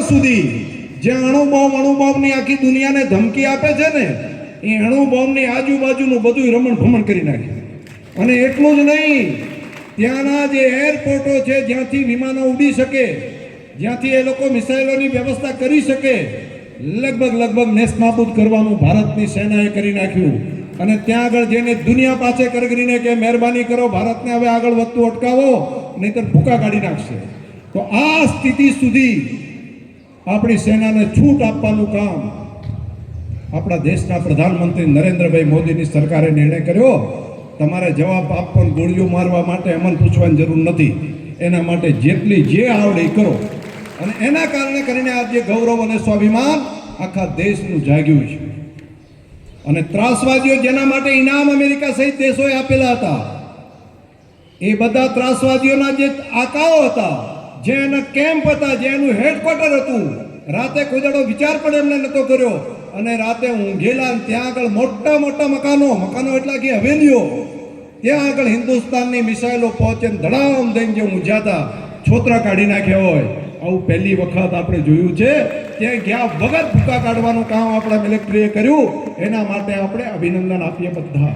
સુધી જે અણુબોમ્બની આખી દુનિયાને ધમકી આપે છે ને, એ અણુબોમ્બની આજુબાજુનું બધું રમણ ભમણ કરી નાખે. અને એટલું જ નહીં, ત્યાંના જે એરપોર્ટો છે જ્યાંથી વિમાનો ઉડી શકે, જ્યાંથી એ લોકો મિસાઇલોની વ્યવસ્થા કરી શકે, લગભગ નેસ્તનાબૂદ કરવાનું ભારતની સેનાએ કરી નાખ્યું. અને ત્યાં આગળ જઈને દુનિયા પાસે કરીને કે મહેરબાની કરો, ભારતને હવે આગળ વધતું અટકાવો, નહીંતર ભૂકા કાઢી નાખશે. તો આ સ્થિતિ સુધી આપણી સેનાને છૂટ આપવાનું કામ આપણા દેશના પ્રધાનમંત્રી નરેન્દ્રભાઈ મોદીની સરકારે નિર્ણય કર્યો. તમારે જવાબ આપવાનો, ગોળીઓ મારવા માટે અમને પૂછવાની જરૂર નથી. એના માટે જેટલી જે આવડે એ કરો. અને એના કારણે કરીને આજે ગૌરવ અને સ્વાભિમાન આખા દેશનું જાગ્યું છે. અને ત્રાસવાદીઓ જેના માટે ઇનામ અમેરિકા સહિત દેશોએ આપેલા હતા, એ બધા ત્રાસવાદીઓના જે આકાઓ હતા, જે એના કેમ્પ હતા, જે એનું હેડક્વાર્ટર હતું, રાતે કોઈ દાડો વિચાર પણ એમને નહોતો કર્યો. અને રાતે ઊંઘેલા, ત્યાં આગળ મોટા મકાનો એટલે કે હવેલીઓ, ત્યાં આગળ હિન્દુસ્તાનની મિસાઇલો પહોંચે ધડામ દઈને જે ઊંઝાતા, છોતરા કાઢી નાખ્યા હોય. આવું પહેલી વખત આપણે જોયું છે. ત્યાં ગયા વગર ભૂકા કાઢવાનું કામ આપણા મિલિટરીએ કર્યું. એના માટે આપણે અભિનંદન આપીએ બધા.